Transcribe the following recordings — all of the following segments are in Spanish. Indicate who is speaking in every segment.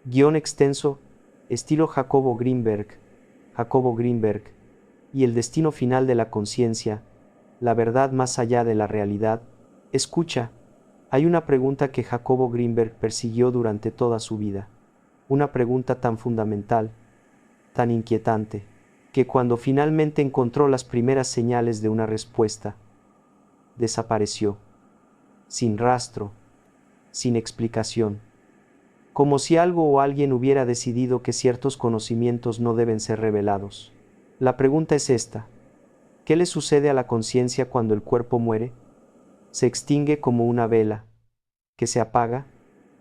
Speaker 1: Guión extenso, estilo Jacobo Greenberg, y el destino final de la conciencia, la verdad más allá de la realidad. Escucha, hay una pregunta que Jacobo Greenberg persiguió durante toda su vida, una pregunta tan fundamental, tan inquietante, que cuando finalmente encontró las primeras señales de una respuesta, desapareció, sin rastro, sin explicación, como si algo o alguien hubiera decidido que ciertos conocimientos no deben ser revelados. La pregunta es esta: ¿qué le sucede a la conciencia cuando el cuerpo muere? ¿Se extingue como una vela, que se apaga,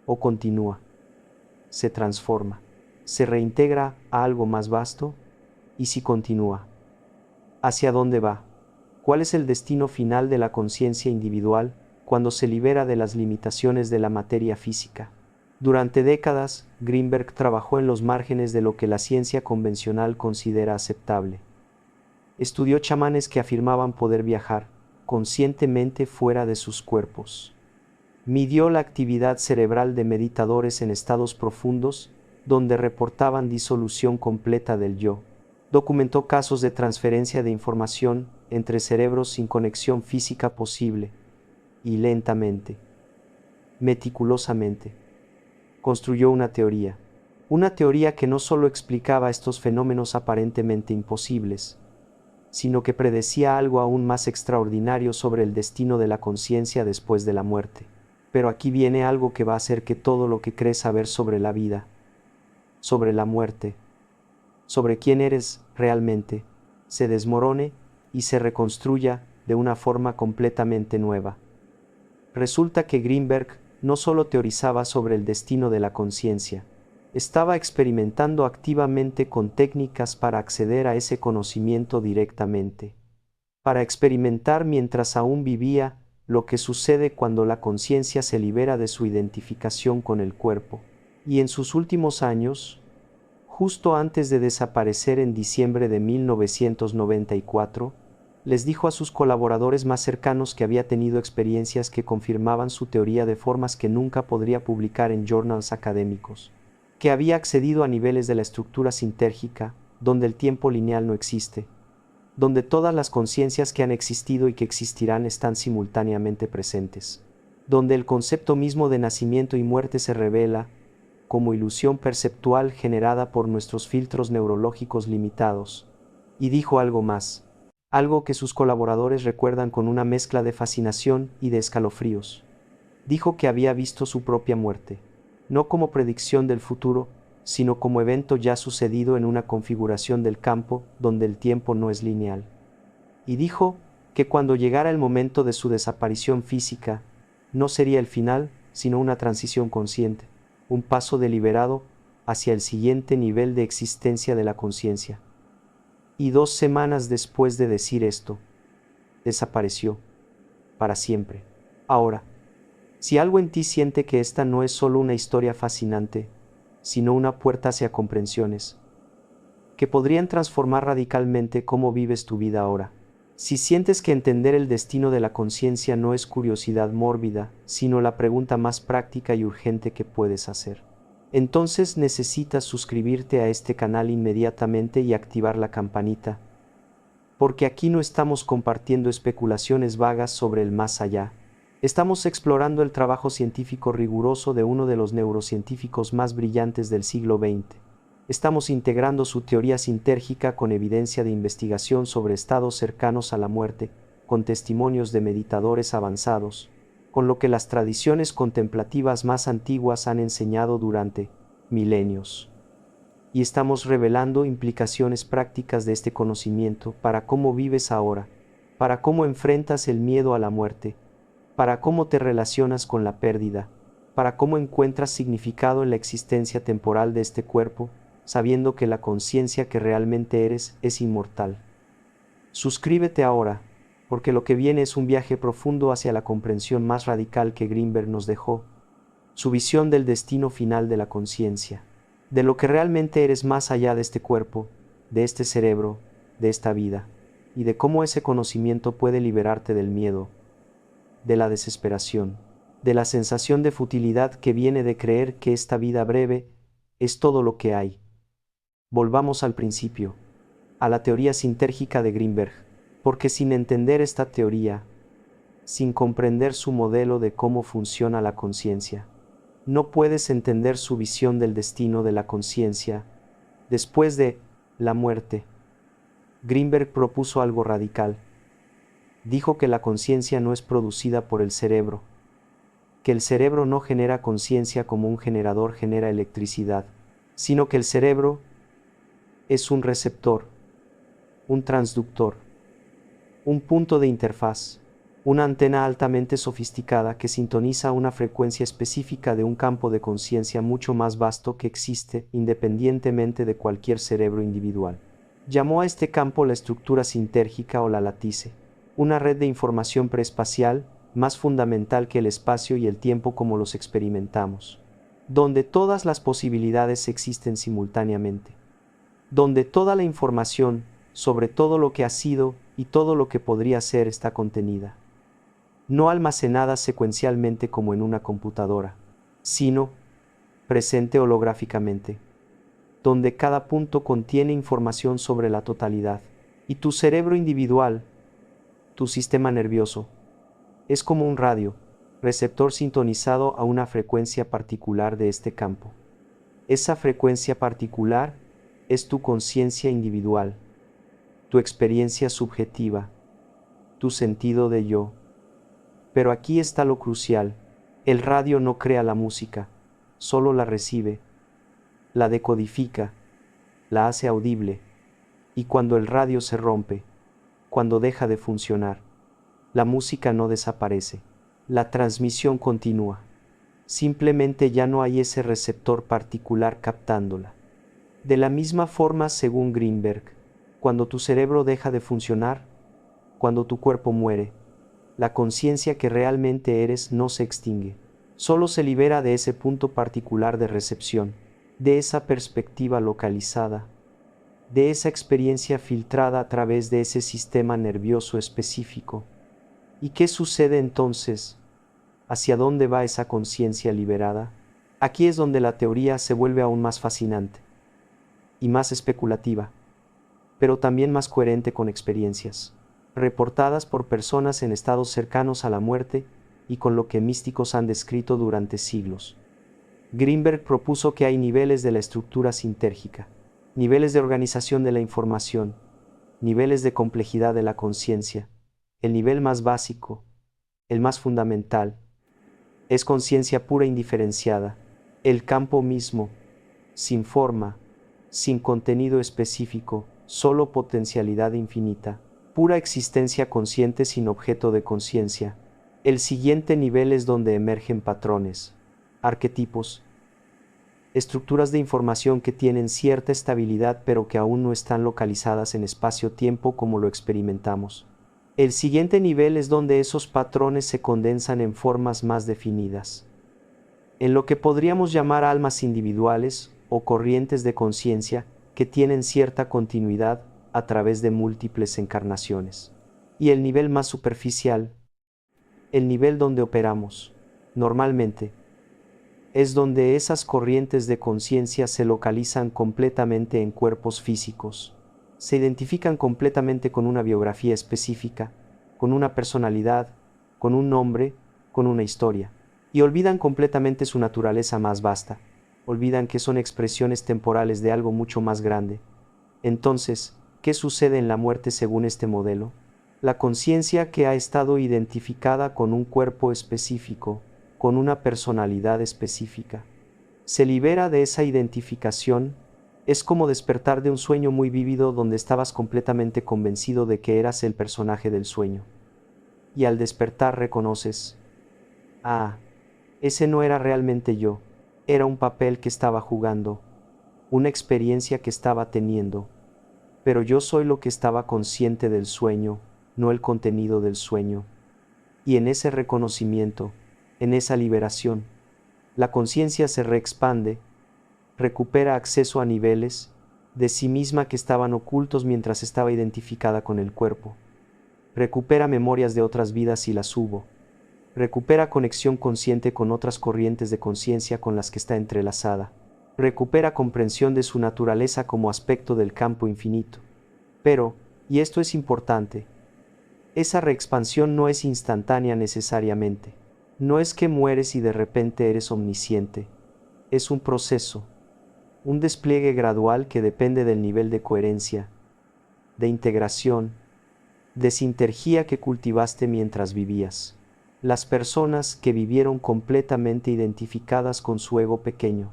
Speaker 1: o continúa? ¿Se transforma? ¿Se reintegra a algo más vasto? ¿Y si continúa? ¿Hacia dónde va? ¿Cuál es el destino final de la conciencia individual cuando se libera de las limitaciones de la materia física? Durante décadas, Greenberg trabajó en los márgenes de lo que la ciencia convencional considera aceptable. Estudió chamanes que afirmaban poder viajar conscientemente fuera de sus cuerpos. Midió la actividad cerebral de meditadores en estados profundos, donde reportaban disolución completa del yo. Documentó casos de transferencia de información entre cerebros sin conexión física posible, y lentamente, meticulosamente, construyó una teoría que no solo explicaba estos fenómenos aparentemente imposibles, sino que predecía algo aún más extraordinario sobre el destino de la conciencia después de la muerte. Pero aquí viene algo que va a hacer que todo lo que crees saber sobre la vida, sobre la muerte, sobre quién eres realmente, se desmorone y se reconstruya de una forma completamente nueva. Resulta que Greenberg no solo teorizaba sobre el destino de la conciencia, estaba experimentando activamente con técnicas para acceder a ese conocimiento directamente, para experimentar mientras aún vivía lo que sucede cuando la conciencia se libera de su identificación con el cuerpo. Y en sus últimos años, justo antes de desaparecer en diciembre de 1994, les dijo a sus colaboradores más cercanos que había tenido experiencias que confirmaban su teoría de formas que nunca podría publicar en journals académicos, que había accedido a niveles de la estructura sintérgica, donde el tiempo lineal no existe, donde todas las conciencias que han existido y que existirán están simultáneamente presentes, donde el concepto mismo de nacimiento y muerte se revela como ilusión perceptual generada por nuestros filtros neurológicos limitados. Y dijo algo más, algo que sus colaboradores recuerdan con una mezcla de fascinación y de escalofríos. Dijo que había visto su propia muerte, no como predicción del futuro, sino como evento ya sucedido en una configuración del campo donde el tiempo no es lineal. Y dijo que cuando llegara el momento de su desaparición física, no sería el final, sino una transición consciente, un paso deliberado hacia el siguiente nivel de existencia de la conciencia. Y 2 semanas después de decir esto, desapareció, para siempre. Ahora, si algo en ti siente que esta no es solo una historia fascinante, sino una puerta hacia comprensiones que podrían transformar radicalmente cómo vives tu vida ahora. Si sientes que entender el destino de la conciencia no es curiosidad mórbida, sino la pregunta más práctica y urgente que puedes hacer, entonces necesitas suscribirte a este canal inmediatamente y activar la campanita, porque aquí no estamos compartiendo especulaciones vagas sobre el más allá. Estamos explorando el trabajo científico riguroso de uno de los neurocientíficos más brillantes del siglo XX. Estamos integrando su teoría sintérgica con evidencia de investigación sobre estados cercanos a la muerte, con testimonios de meditadores avanzados, con lo que las tradiciones contemplativas más antiguas han enseñado durante milenios. Y estamos revelando implicaciones prácticas de este conocimiento para cómo vives ahora, para cómo enfrentas el miedo a la muerte, para cómo te relacionas con la pérdida, para cómo encuentras significado en la existencia temporal de este cuerpo, sabiendo que la conciencia que realmente eres es inmortal. Suscríbete ahora, porque lo que viene es un viaje profundo hacia la comprensión más radical que Greenberg nos dejó, su visión del destino final de la conciencia, de lo que realmente eres más allá de este cuerpo, de este cerebro, de esta vida, y de cómo ese conocimiento puede liberarte del miedo, de la desesperación, de la sensación de futilidad que viene de creer que esta vida breve es todo lo que hay. Volvamos al principio, a la teoría sintérgica de Greenberg, porque sin entender esta teoría, sin comprender su modelo de cómo funciona la conciencia, no puedes entender su visión del destino de la conciencia después de la muerte. Greenberg propuso algo radical. Dijo que la conciencia no es producida por el cerebro, que el cerebro no genera conciencia como un generador genera electricidad, sino que el cerebro es un receptor, un transductor, un punto de interfaz, una antena altamente sofisticada que sintoniza una frecuencia específica de un campo de conciencia mucho más vasto que existe independientemente de cualquier cerebro individual. Llamó a este campo la estructura sintérgica o la latice, una red de información preespacial más fundamental que el espacio y el tiempo como los experimentamos, donde todas las posibilidades existen simultáneamente, donde toda la información sobre todo lo que ha sido y todo lo que podría ser está contenida, no almacenada secuencialmente como en una computadora, sino presente holográficamente, donde cada punto contiene información sobre la totalidad, y tu cerebro individual, tu sistema nervioso, es como un radio, receptor sintonizado a una frecuencia particular de este campo. Esa frecuencia particular es tu conciencia individual, tu experiencia subjetiva, tu sentido de yo. Pero aquí está lo crucial: el radio no crea la música, solo la recibe, la decodifica, la hace audible, y cuando el radio se rompe, cuando deja de funcionar, la música no desaparece, la transmisión continúa. Simplemente ya no hay ese receptor particular captándola. De la misma forma, según Greenberg, cuando tu cerebro deja de funcionar, cuando tu cuerpo muere, la conciencia que realmente eres no se extingue, solo se libera de ese punto particular de recepción, de esa perspectiva localizada, de esa experiencia filtrada a través de ese sistema nervioso específico. ¿Y qué sucede entonces? ¿Hacia dónde va esa conciencia liberada? Aquí es donde la teoría se vuelve aún más fascinante y más especulativa, pero también más coherente con experiencias reportadas por personas en estados cercanos a la muerte y con lo que místicos han descrito durante siglos. Greenberg propuso que hay niveles de la estructura sintérgica, niveles de organización de la información, niveles de complejidad de la conciencia. El nivel más básico, el más fundamental, es conciencia pura e indiferenciada, el campo mismo, sin forma, sin contenido específico, solo potencialidad infinita, pura existencia consciente sin objeto de conciencia. El siguiente nivel es donde emergen patrones, arquetipos, estructuras de información que tienen cierta estabilidad pero que aún no están localizadas en espacio-tiempo como lo experimentamos. El siguiente nivel es donde esos patrones se condensan en formas más definidas, en lo que podríamos llamar almas individuales o corrientes de conciencia que tienen cierta continuidad a través de múltiples encarnaciones. Y el nivel más superficial, el nivel donde operamos, normalmente, es donde esas corrientes de conciencia se localizan completamente en cuerpos físicos, se identifican completamente con una biografía específica, con una personalidad, con un nombre, con una historia, y olvidan completamente su naturaleza más vasta, olvidan que son expresiones temporales de algo mucho más grande. Entonces, ¿qué sucede en la muerte según este modelo? La conciencia que ha estado identificada con un cuerpo específico, con una personalidad específica, se libera de esa identificación. Es como despertar de un sueño muy vívido donde estabas completamente convencido de que eras el personaje del sueño. Y al despertar reconoces, ah, ese no era realmente yo, era un papel que estaba jugando, una experiencia que estaba teniendo. Pero yo soy lo que estaba consciente del sueño, no el contenido del sueño. Y en ese reconocimiento, en esa liberación, la conciencia se reexpande, recupera acceso a niveles de sí misma que estaban ocultos mientras estaba identificada con el cuerpo. Recupera memorias de otras vidas y las hubo. Recupera conexión consciente con otras corrientes de conciencia con las que está entrelazada. recupera comprensión de su naturaleza como aspecto del campo infinito. Pero, y esto es importante, esa reexpansión no es instantánea necesariamente. No es que mueres y de repente eres omnisciente. Es un proceso, un despliegue gradual que depende del nivel de coherencia, de integración, de sinergia que cultivaste mientras vivías. Las personas que vivieron completamente identificadas con su ego pequeño,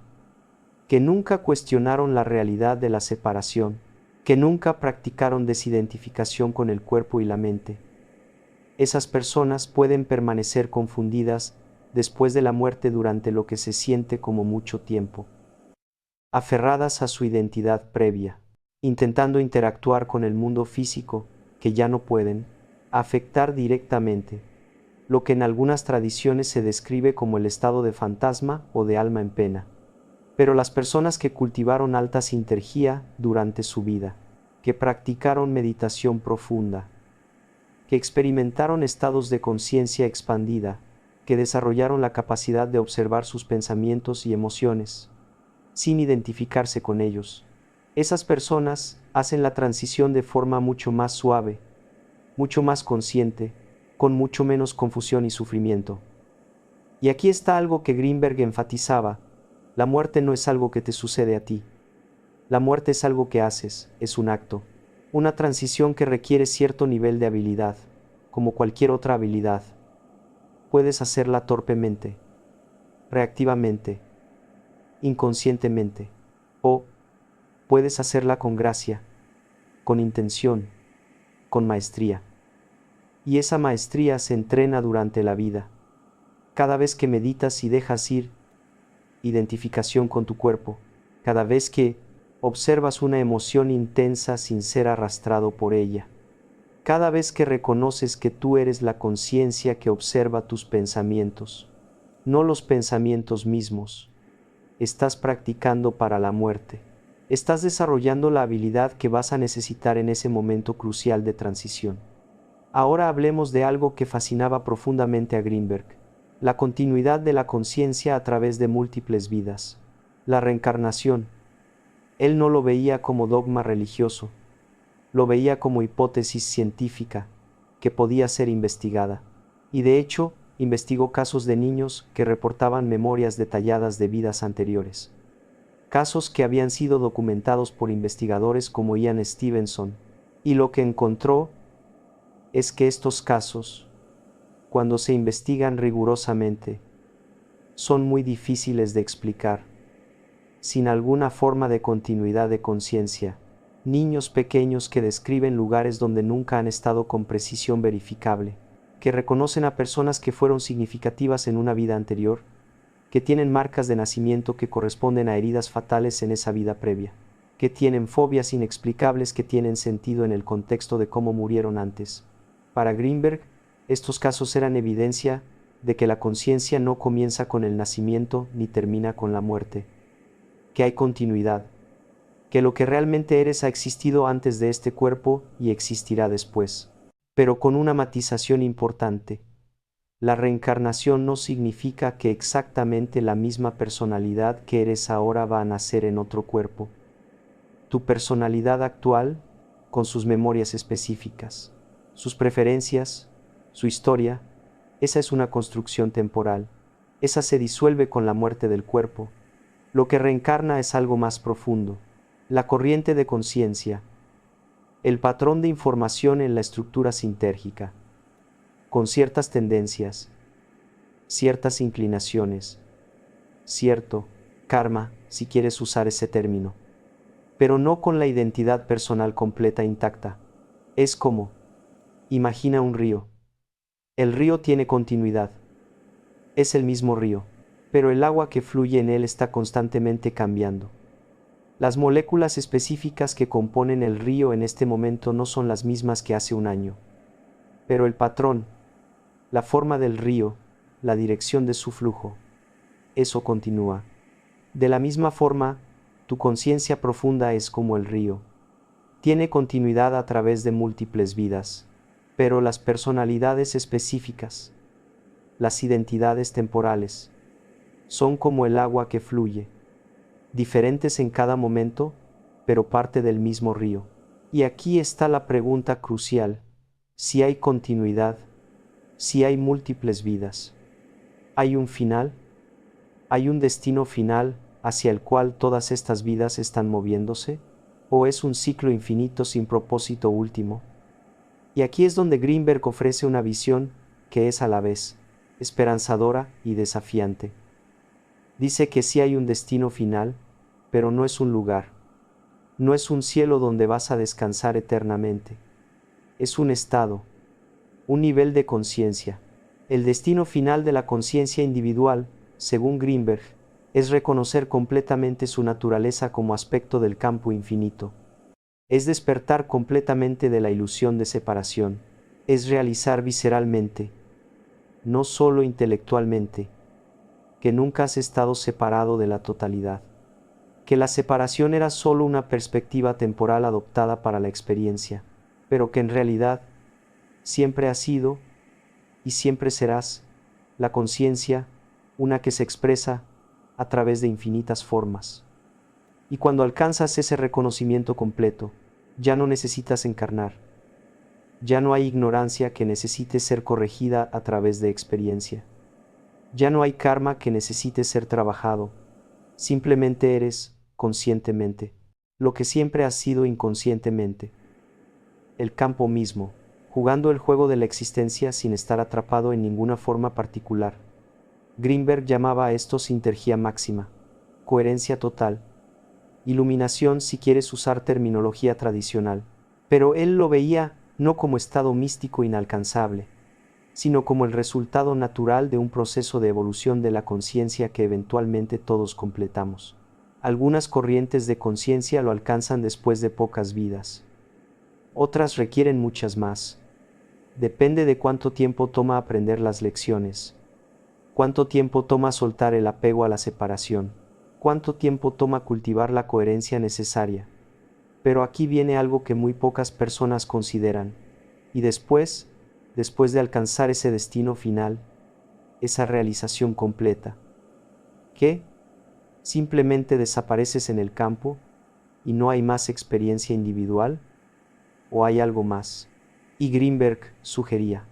Speaker 1: que nunca cuestionaron la realidad de la separación, que nunca practicaron desidentificación con el cuerpo y la mente. Esas personas pueden permanecer confundidas después de la muerte durante lo que se siente como mucho tiempo, aferradas a su identidad previa, intentando interactuar con el mundo físico, que ya no pueden afectar directamente, lo que en algunas tradiciones se describe como el estado de fantasma o de alma en pena. Pero las personas que cultivaron alta sinergia durante su vida, que practicaron meditación profunda, que experimentaron estados de conciencia expandida, que desarrollaron la capacidad de observar sus pensamientos y emociones, sin identificarse con ellos. Esas personas hacen la transición de forma mucho más suave, mucho más consciente, con mucho menos confusión y sufrimiento. Y aquí está algo que Greenberg enfatizaba: la muerte no es algo que te sucede a ti. La muerte es algo que haces, es un acto, una transición que requiere cierto nivel de habilidad, como cualquier otra habilidad. Puedes hacerla torpemente, reactivamente, inconscientemente, o puedes hacerla con gracia, con intención, con maestría. Y esa maestría se entrena durante la vida. Cada vez que meditas y dejas ir identificación con tu cuerpo, cada vez que observas una emoción intensa sin ser arrastrado por ella, cada vez que reconoces que tú eres la conciencia que observa tus pensamientos, no los pensamientos mismos, estás practicando para la muerte. Estás desarrollando la habilidad que vas a necesitar en ese momento crucial de transición. Ahora hablemos de algo que fascinaba profundamente a Greenberg: la continuidad de la conciencia a través de múltiples vidas. La reencarnación. Él no lo veía como dogma religioso, lo veía como hipótesis científica, que podía ser investigada. Y de hecho, investigó casos de niños que reportaban memorias detalladas de vidas anteriores. Casos que habían sido documentados por investigadores como Ian Stevenson. Y lo que encontró es que estos casos, cuando se investigan rigurosamente, son muy difíciles de explicar, sin alguna forma de continuidad de conciencia. Niños pequeños que describen lugares donde nunca han estado con precisión verificable, que reconocen a personas que fueron significativas en una vida anterior, que tienen marcas de nacimiento que corresponden a heridas fatales en esa vida previa, que tienen fobias inexplicables que tienen sentido en el contexto de cómo murieron antes. Para Greenberg, estos casos eran evidencia de que la conciencia no comienza con el nacimiento ni termina con la muerte, que hay continuidad, que lo que realmente eres ha existido antes de este cuerpo y existirá después. Pero con una matización importante: la reencarnación no significa que exactamente la misma personalidad que eres ahora va a nacer en otro cuerpo. Tu personalidad actual, con sus memorias específicas, sus preferencias, su historia, esa es una construcción temporal. Esa se disuelve con la muerte del cuerpo. Lo que reencarna es algo más profundo: la corriente de conciencia, el patrón de información en la estructura sintérgica, con ciertas tendencias, ciertas inclinaciones, cierto karma, si quieres usar ese término, pero no con la identidad personal completa intacta. Es como, imagina un río. El río tiene continuidad. Es el mismo río, pero el agua que fluye en él está constantemente cambiando. Las moléculas específicas que componen el río en este momento no son las mismas que hace un año. Pero el patrón, la forma del río, la dirección de su flujo, eso continúa. De la misma forma, tu conciencia profunda es como el río. Tiene continuidad a través de múltiples vidas, pero las personalidades específicas, las identidades temporales, son como el agua que fluye. diferentes en cada momento, pero parte del mismo río. Y aquí está la pregunta crucial: si hay continuidad, si hay múltiples vidas, ¿hay un final? ¿Hay un destino final hacia el cual todas estas vidas están moviéndose? ¿O es un ciclo infinito sin propósito último? Y aquí es donde Greenberg ofrece una visión que es a la vez esperanzadora y desafiante. Dice que sí hay un destino final, pero no es un lugar. No es un cielo donde vas a descansar eternamente. Es un estado, un nivel de conciencia. El destino final de la conciencia individual, según Greenberg, es reconocer completamente su naturaleza como aspecto del campo infinito. Es despertar completamente de la ilusión de separación. Es realizar visceralmente, no solo intelectualmente, que nunca has estado separado de la totalidad. Que la separación era solo una perspectiva temporal adoptada para la experiencia, pero que en realidad siempre has sido y siempre serás la conciencia, una que se expresa a través de infinitas formas. Y cuando alcanzas ese reconocimiento completo, ya no necesitas encarnar. Ya no hay ignorancia que necesite ser corregida a través de experiencia. Ya no hay karma que necesite ser trabajado. Simplemente eres, conscientemente, lo que siempre has sido inconscientemente. El campo mismo, jugando el juego de la existencia sin estar atrapado en ninguna forma particular. Greenberg llamaba a esto sintergia máxima, coherencia total, iluminación si quieres usar terminología tradicional, pero él lo veía no como estado místico inalcanzable, sino como el resultado natural de un proceso de evolución de la conciencia que eventualmente todos completamos. Algunas corrientes de conciencia lo alcanzan después de pocas vidas. Otras requieren muchas más. Depende de cuánto tiempo toma aprender las lecciones, cuánto tiempo toma soltar el apego a la separación, cuánto tiempo toma cultivar la coherencia necesaria. Pero aquí viene algo que muy pocas personas consideran, y después de alcanzar ese destino final, esa realización completa, ¿qué? ¿Simplemente desapareces en el campo y no hay más experiencia individual? ¿O hay algo más? Y Greenberg sugería,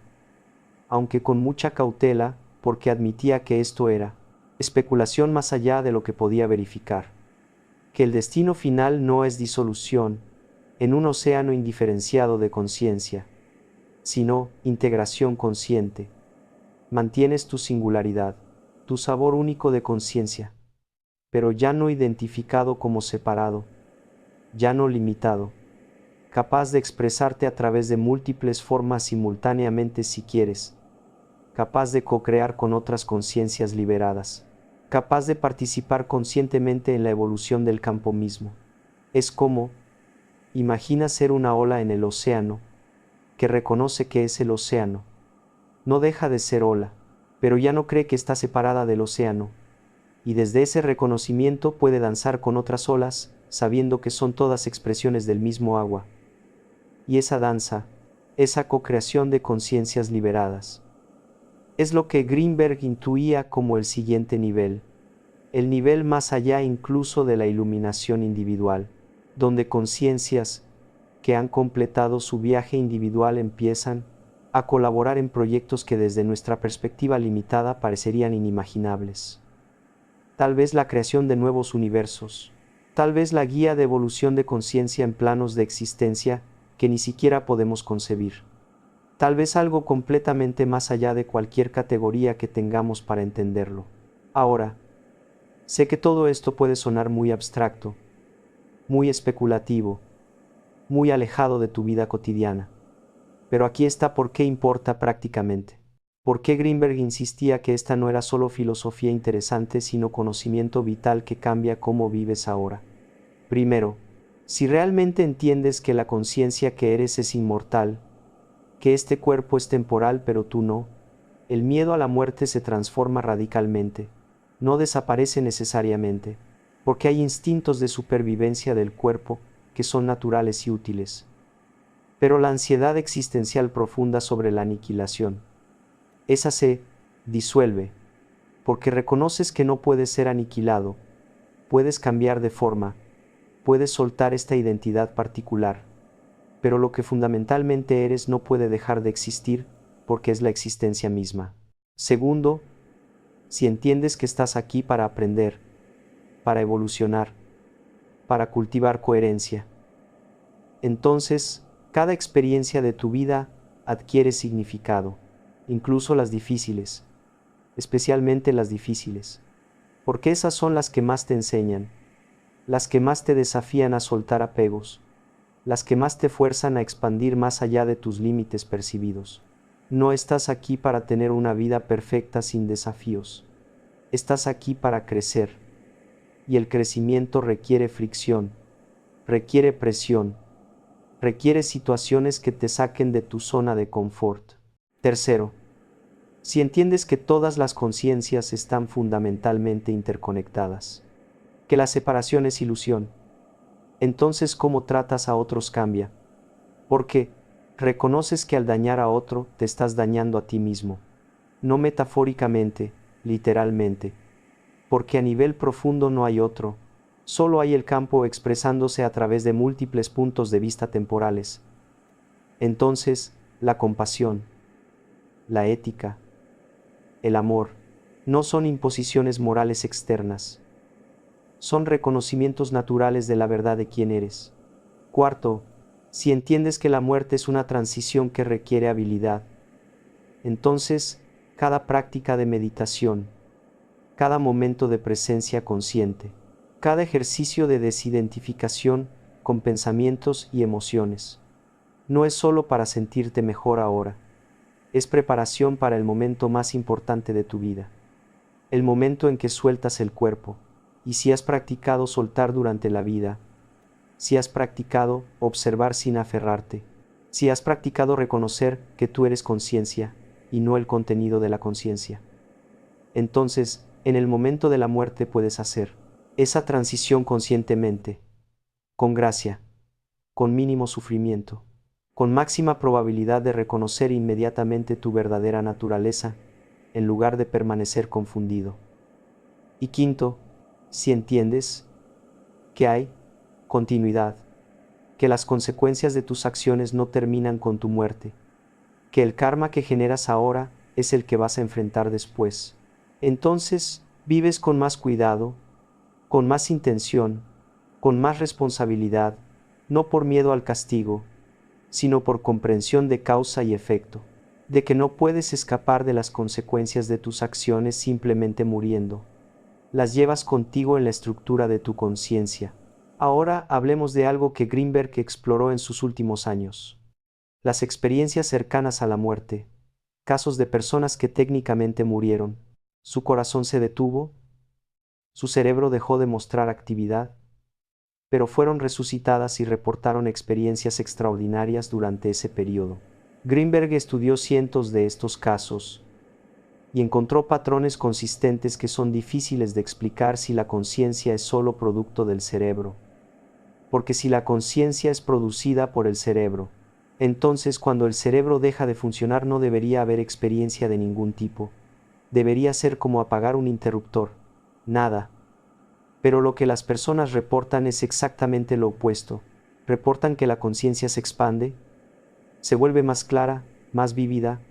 Speaker 1: aunque con mucha cautela, porque admitía que esto era especulación más allá de lo que podía verificar, que el destino final no es disolución en un océano indiferenciado de conciencia, sino integración consciente. Mantienes tu singularidad, tu sabor único de conciencia, pero ya no identificado como separado, ya no limitado, capaz de expresarte a través de múltiples formas simultáneamente si quieres, capaz de co-crear con otras conciencias liberadas, capaz de participar conscientemente en la evolución del campo mismo. Es como, imagina ser una ola en el océano, que reconoce que es el océano. No deja de ser ola, pero ya no cree que está separada del océano, y desde ese reconocimiento puede danzar con otras olas, sabiendo que son todas expresiones del mismo agua. Y esa danza, esa co-creación de conciencias liberadas, es lo que Greenberg intuía como el siguiente nivel, el nivel más allá incluso de la iluminación individual, donde conciencias que han completado su viaje individual empiezan a colaborar en proyectos que desde nuestra perspectiva limitada parecerían inimaginables. Tal vez la creación de nuevos universos, tal vez la guía de evolución de conciencia en planos de existencia que ni siquiera podemos concebir. Tal vez algo completamente más allá de cualquier categoría que tengamos para entenderlo. Ahora, sé que todo esto puede sonar muy abstracto, muy especulativo, muy alejado de tu vida cotidiana. Pero aquí está por qué importa prácticamente. ¿Por qué Greenberg insistía que esta no era solo filosofía interesante, sino conocimiento vital que cambia cómo vives ahora? Primero, si realmente entiendes que la conciencia que eres es inmortal, que este cuerpo es temporal pero tú no, el miedo a la muerte se transforma radicalmente, no desaparece necesariamente, porque hay instintos de supervivencia del cuerpo que son naturales y útiles. Pero la ansiedad existencial profunda sobre la aniquilación, esa se disuelve, porque reconoces que no puedes ser aniquilado, Puedes cambiar de forma, puedes soltar esta identidad particular, pero lo que fundamentalmente eres no puede dejar de existir porque es la existencia misma. Segundo, si entiendes que estás aquí para aprender, para evolucionar, para cultivar coherencia, entonces cada experiencia de tu vida adquiere significado, incluso las difíciles, especialmente las difíciles, porque esas son las que más te enseñan, las que más te desafían a soltar apegos, las que más te fuerzan a expandir más allá de tus límites percibidos. No estás aquí para tener una vida perfecta sin desafíos. Estás aquí para crecer. Y el crecimiento requiere fricción, requiere presión, requiere situaciones que te saquen de tu zona de confort. Tercero, si entiendes que todas las conciencias están fundamentalmente interconectadas, que la separación es ilusión, entonces cómo tratas a otros cambia, porque reconoces que al dañar a otro te estás dañando a ti mismo, no metafóricamente, literalmente, porque a nivel profundo no hay otro, solo hay el campo expresándose a través de múltiples puntos de vista temporales. Entonces, la compasión, la ética, el amor, no son imposiciones morales externas, son reconocimientos naturales de la verdad de quién eres. Cuarto, si entiendes que la muerte es una transición que requiere habilidad, entonces cada práctica de meditación, cada momento de presencia consciente, cada ejercicio de desidentificación con pensamientos y emociones, no es solo para sentirte mejor ahora, es preparación para el momento más importante de tu vida, el momento en que sueltas el cuerpo. Y si has practicado soltar durante la vida, si has practicado observar sin aferrarte, si has practicado reconocer que tú eres conciencia y no el contenido de la conciencia, entonces, en el momento de la muerte puedes hacer esa transición conscientemente, con gracia, con mínimo sufrimiento, con máxima probabilidad de reconocer inmediatamente tu verdadera naturaleza, en lugar de permanecer confundido. Y quinto, si entiendes que hay continuidad, que las consecuencias de tus acciones no terminan con tu muerte, que el karma que generas ahora es el que vas a enfrentar después, entonces vives con más cuidado, con más intención, con más responsabilidad, no por miedo al castigo, sino por comprensión de causa y efecto, de que no puedes escapar de las consecuencias de tus acciones simplemente muriendo. Las llevas contigo en la estructura de tu conciencia. Ahora hablemos de algo que Greenberg exploró en sus últimos años. Las experiencias cercanas a la muerte, casos de personas que técnicamente murieron, su corazón se detuvo, su cerebro dejó de mostrar actividad, pero fueron resucitadas y reportaron experiencias extraordinarias durante ese periodo. Greenberg estudió cientos de estos casos, y encontró patrones consistentes que son difíciles de explicar si la conciencia es solo producto del cerebro. Porque si la conciencia es producida por el cerebro, entonces cuando el cerebro deja de funcionar no debería haber experiencia de ningún tipo. Debería ser como apagar un interruptor. Nada. Pero lo que las personas reportan es exactamente lo opuesto. Reportan que la conciencia se expande, se vuelve más clara, más vívida,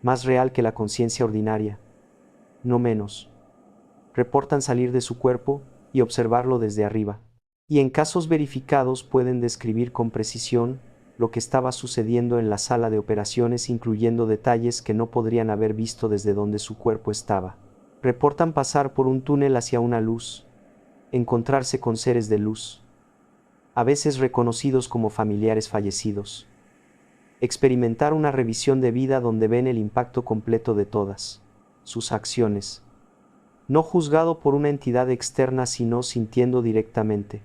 Speaker 1: más real que la conciencia ordinaria, no menos. Reportan salir de su cuerpo y observarlo desde arriba. Y en casos verificados pueden describir con precisión lo que estaba sucediendo en la sala de operaciones, incluyendo detalles que no podrían haber visto desde donde su cuerpo estaba. Reportan pasar por un túnel hacia una luz, encontrarse con seres de luz, a veces reconocidos como familiares fallecidos. Experimentar una revisión de vida donde ven el impacto completo de todas sus acciones, no juzgado por una entidad externa sino sintiendo directamente,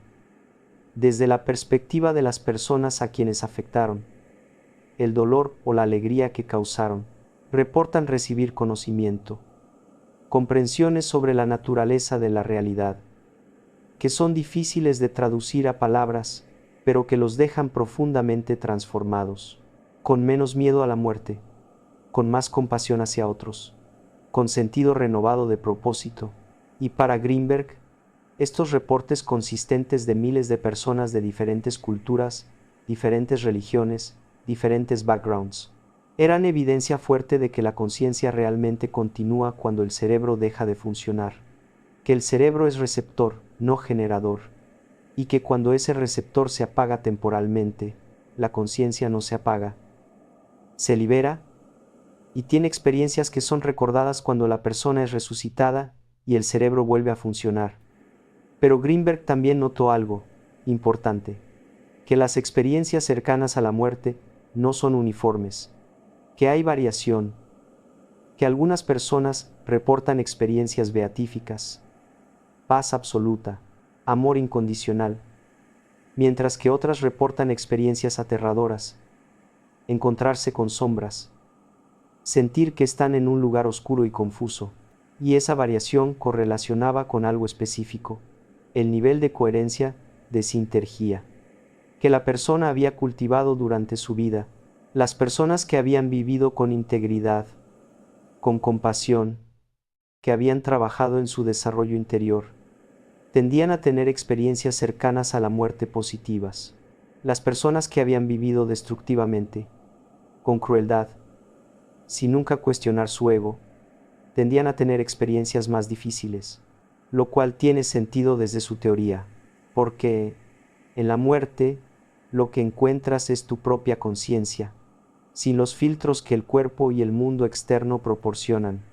Speaker 1: desde la perspectiva de las personas a quienes afectaron, el dolor o la alegría que causaron. Reportan recibir conocimiento, comprensiones sobre la naturaleza de la realidad, que son difíciles de traducir a palabras, pero que los dejan profundamente transformados, con menos miedo a la muerte, con más compasión hacia otros, con sentido renovado de propósito. Y para Greenberg, Estos reportes consistentes de miles de personas de diferentes culturas, diferentes religiones, diferentes backgrounds, eran evidencia fuerte de que la conciencia realmente continúa cuando el cerebro deja de funcionar, que el cerebro es receptor, no generador, y que cuando ese receptor se apaga temporalmente, la conciencia no se apaga, se libera y tiene experiencias que son recordadas cuando la persona es resucitada y el cerebro vuelve a funcionar. Pero Greenberg también notó algo importante, que las experiencias cercanas a la muerte no son uniformes, que hay variación, que algunas personas reportan experiencias beatíficas, paz absoluta, amor incondicional, mientras que otras reportan experiencias aterradoras, encontrarse con sombras, sentir que están en un lugar oscuro y confuso, y esa variación correlacionaba con algo específico, el nivel de coherencia, de sintergía, que la persona había cultivado durante su vida. Las personas que habían vivido con integridad, con compasión, que habían trabajado en su desarrollo interior, tendían a tener experiencias cercanas a la muerte positivas. Las personas que habían vivido destructivamente, con crueldad, sin nunca cuestionar su ego, tendían a tener experiencias más difíciles, lo cual tiene sentido desde su teoría, porque en la muerte lo que encuentras es tu propia conciencia, sin los filtros que el cuerpo y el mundo externo proporcionan,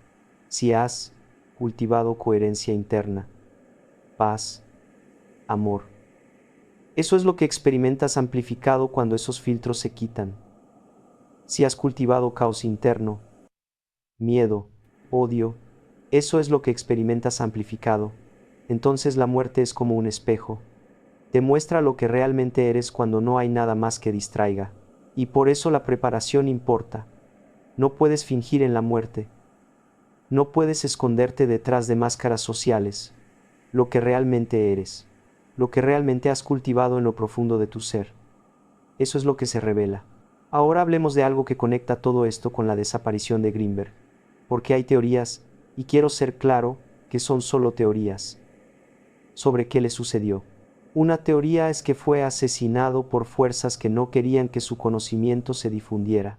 Speaker 1: si has cultivado coherencia interna, paz, amor. Eso es lo que experimentas amplificado cuando esos filtros se quitan. Si has cultivado caos interno, miedo, odio, eso es lo que experimentas amplificado. Entonces la muerte es como un espejo. Te muestra lo que realmente eres cuando no hay nada más que distraiga. Y por eso la preparación importa. No puedes fingir en la muerte. No puedes esconderte detrás de máscaras sociales. Lo que realmente eres. Lo que realmente has cultivado en lo profundo de tu ser. Eso es lo que se revela. Ahora hablemos de algo que conecta todo esto con la desaparición de Greenberg. Porque hay teorías, y quiero ser claro, que son solo teorías. ¿Sobre qué le sucedió? Una teoría es que fue asesinado por fuerzas que no querían que su conocimiento se difundiera.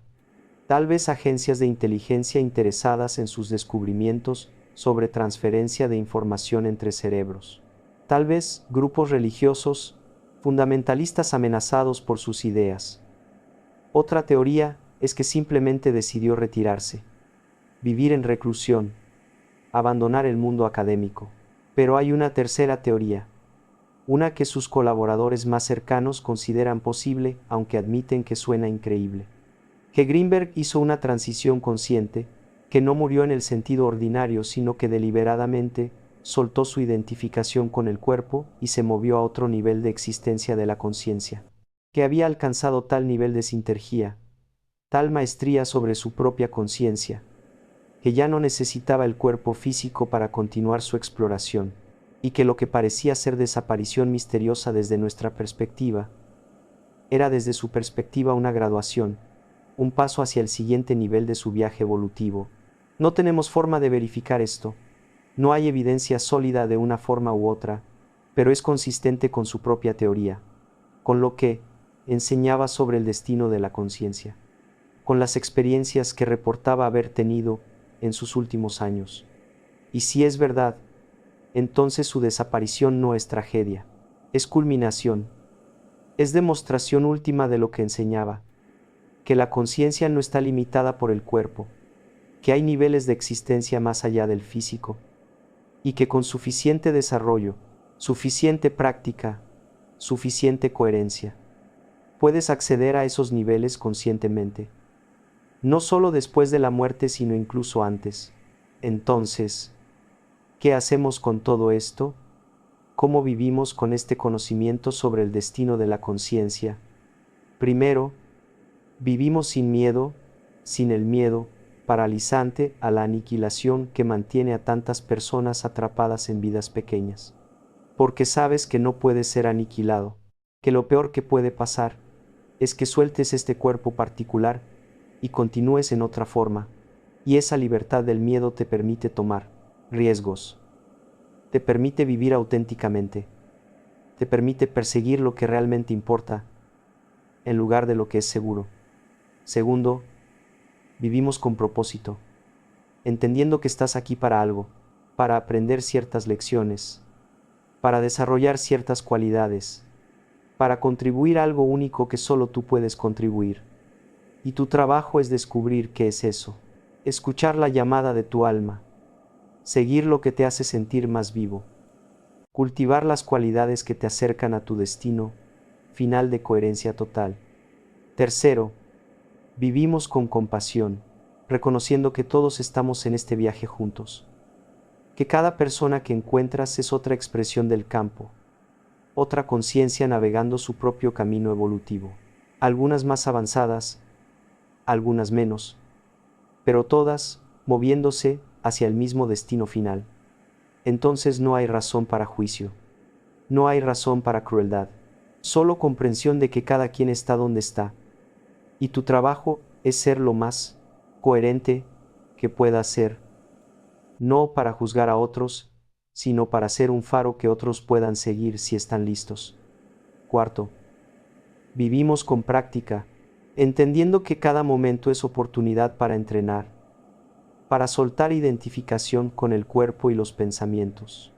Speaker 1: Tal vez agencias de inteligencia interesadas en sus descubrimientos sobre transferencia de información entre cerebros. Tal vez grupos religiosos, fundamentalistas amenazados por sus ideas. Otra teoría es que simplemente decidió retirarse, vivir en reclusión, abandonar el mundo académico. Pero hay una tercera teoría, una que sus colaboradores más cercanos consideran posible, aunque admiten que suena increíble. Que Greenberg hizo una transición consciente, que no murió en el sentido ordinario, sino que deliberadamente soltó su identificación con el cuerpo y se movió a otro nivel de existencia de la conciencia. Que había alcanzado tal nivel de sintergía, tal maestría sobre su propia conciencia, que ya no necesitaba el cuerpo físico para continuar su exploración, y que lo que parecía ser desaparición misteriosa desde nuestra perspectiva, era desde su perspectiva una graduación, un paso hacia el siguiente nivel de su viaje evolutivo. No tenemos forma de verificar esto, no hay evidencia sólida de una forma u otra, pero es consistente con su propia teoría, con lo que enseñaba sobre el destino de la conciencia, con las experiencias que reportaba haber tenido en sus últimos años. Y si es verdad, entonces su desaparición no es tragedia, es culminación, es demostración última de lo que enseñaba, que la conciencia no está limitada por el cuerpo, que hay niveles de existencia más allá del físico, y que con suficiente desarrollo, suficiente práctica, suficiente coherencia, puedes acceder a esos niveles conscientemente, no solo después de la muerte, sino incluso antes. Entonces, ¿qué hacemos con todo esto? ¿Cómo vivimos con este conocimiento sobre el destino de la conciencia? Primero, vivimos sin miedo, sin el miedo paralizante a la aniquilación que mantiene a tantas personas atrapadas en vidas pequeñas. Porque sabes que no puedes ser aniquilado, que lo peor que puede pasar es que sueltes este cuerpo particular y continúes en otra forma, y esa libertad del miedo te permite tomar riesgos. te permite vivir auténticamente, te permite perseguir lo que realmente importa, en lugar de lo que es seguro. Segundo, vivimos con propósito, entendiendo que estás aquí para algo, para aprender ciertas lecciones, para desarrollar ciertas cualidades, para contribuir a algo único que solo tú puedes contribuir. Y tu trabajo es descubrir qué es eso, escuchar la llamada de tu alma, seguir lo que te hace sentir más vivo, cultivar las cualidades que te acercan a tu destino final de coherencia total. Tercero, vivimos con compasión, reconociendo que todos estamos en este viaje juntos, que cada persona que encuentras es otra expresión del campo, otra conciencia navegando su propio camino evolutivo, algunas más avanzadas, algunas menos, pero todas moviéndose hacia el mismo destino final. Entonces no hay razón para juicio, no hay razón para crueldad, solo comprensión de que cada quien está donde está, y tu trabajo es ser lo más coherente que pueda ser, no para juzgar a otros, sino para ser un faro que otros puedan seguir si están listos. Cuarto, vivimos con práctica, entendiendo que cada momento es oportunidad para entrenar, para soltar identificación con el cuerpo y los pensamientos,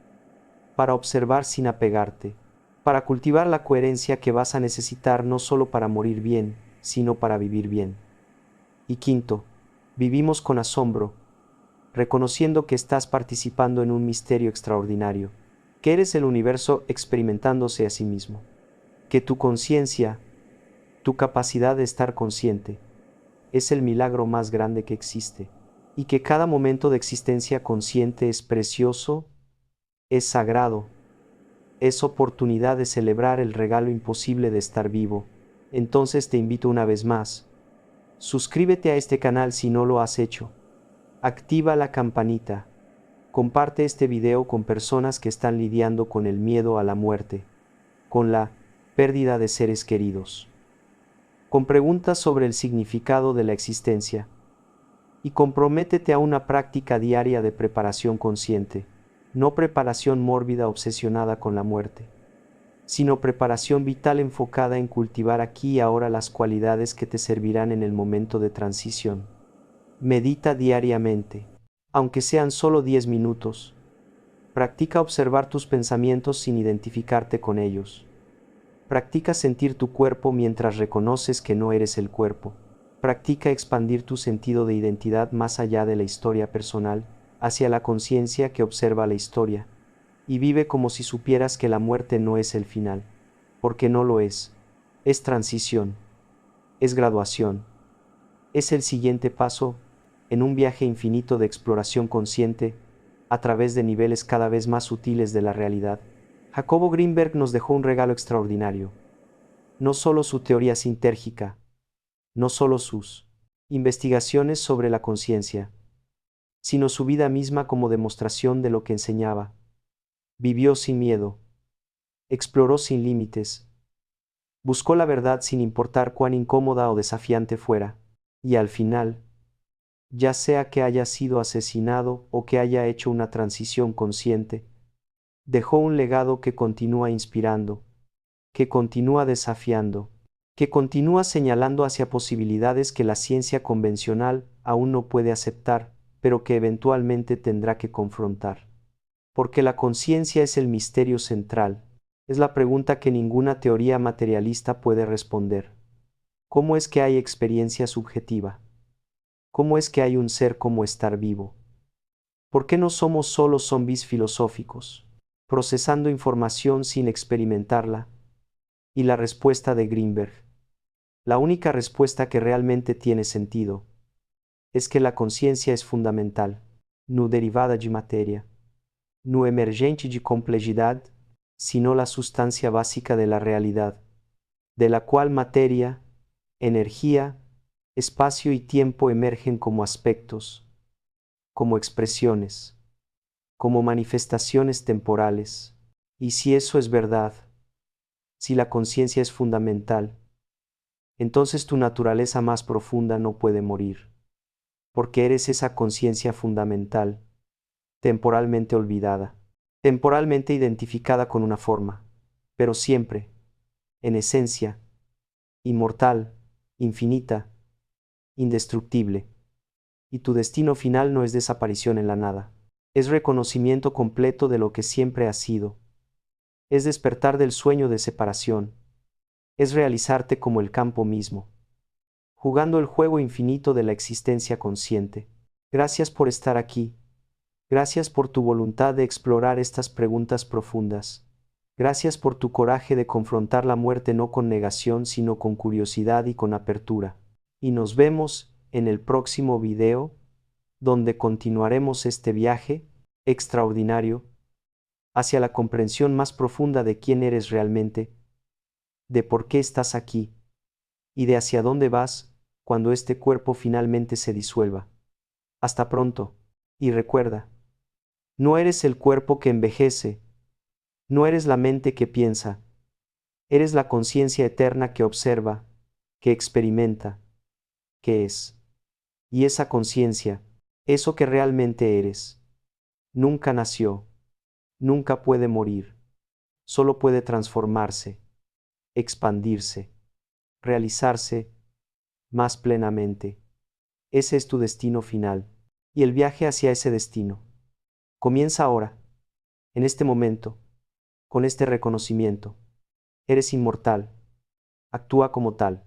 Speaker 1: para observar sin apegarte, para cultivar la coherencia que vas a necesitar no solo para morir bien, sino para vivir bien. Y quinto, vivimos con asombro, reconociendo que estás participando en un misterio extraordinario, que eres el universo experimentándose a sí mismo, que tu conciencia, tu capacidad de estar consciente, es el milagro más grande que existe, y que cada momento de existencia consciente es precioso, es sagrado, es oportunidad de celebrar el regalo imposible de estar vivo. Entonces te invito una vez más, suscríbete a este canal si no lo has hecho, activa la campanita, comparte este video con personas que están lidiando con el miedo a la muerte, con la pérdida de seres queridos, con preguntas sobre el significado de la existencia, y comprométete a una práctica diaria de preparación consciente, no preparación mórbida obsesionada con la muerte, sino preparación vital enfocada en cultivar aquí y ahora las cualidades que te servirán en el momento de transición. Medita diariamente, aunque sean solo 10 minutos. Practica observar tus pensamientos sin identificarte con ellos. Practica sentir tu cuerpo mientras reconoces que no eres el cuerpo. Practica expandir tu sentido de identidad más allá de la historia personal, hacia la conciencia que observa la historia, y vive como si supieras que la muerte no es el final, porque no lo es transición, es graduación, es el siguiente paso en un viaje infinito de exploración consciente a través de niveles cada vez más sutiles de la realidad. Jacobo Greenberg nos dejó un regalo extraordinario, no solo su teoría sintérgica, no solo sus investigaciones sobre la conciencia, sino su vida misma como demostración de lo que enseñaba. Vivió sin miedo, exploró sin límites, buscó la verdad sin importar cuán incómoda o desafiante fuera, y al final, ya sea que haya sido asesinado o que haya hecho una transición consciente, dejó un legado que continúa inspirando, que continúa desafiando, que continúa señalando hacia posibilidades que la ciencia convencional aún no puede aceptar, pero que eventualmente tendrá que confrontar. Porque la conciencia es el misterio central, es la pregunta que ninguna teoría materialista puede responder. ¿Cómo es que hay experiencia subjetiva? ¿Cómo es que hay un ser como estar vivo? ¿Por qué no somos solo zombies filosóficos, procesando información sin experimentarla? Y la respuesta de Greenberg, la única respuesta que realmente tiene sentido, es que la conciencia es fundamental, no derivada de materia, no emergente de complejidad, sino la sustancia básica de la realidad, de la cual materia, energía, espacio y tiempo emergen como aspectos, como expresiones, como manifestaciones temporales. Y si eso es verdad, si la conciencia es fundamental, entonces tu naturaleza más profunda no puede morir, porque eres esa conciencia fundamental, temporalmente olvidada. temporalmente identificada con una forma, pero siempre, en esencia, inmortal, infinita, indestructible. Y tu destino final no es desaparición en la nada. Es reconocimiento completo de lo que siempre has sido. Es despertar del sueño de separación. Es realizarte como el campo mismo, jugando el juego infinito de la existencia consciente. Gracias por estar aquí. Gracias por tu voluntad de explorar estas preguntas profundas. Gracias por tu coraje de confrontar la muerte no con negación, sino con curiosidad y con apertura. Y nos vemos en el próximo video, donde continuaremos este viaje extraordinario hacia la comprensión más profunda de quién eres realmente, de por qué estás aquí, y de hacia dónde vas cuando este cuerpo finalmente se disuelva. Hasta pronto, y recuerda, no eres el cuerpo que envejece, no eres la mente que piensa, eres la conciencia eterna que observa, que experimenta, que es. Y esa conciencia, eso que realmente eres, nunca nació, nunca puede morir, solo puede transformarse, expandirse, realizarse más plenamente. Ese es tu destino final, y el viaje hacia ese destino comienza ahora, en este momento, con este reconocimiento. Eres inmortal, actúa como tal.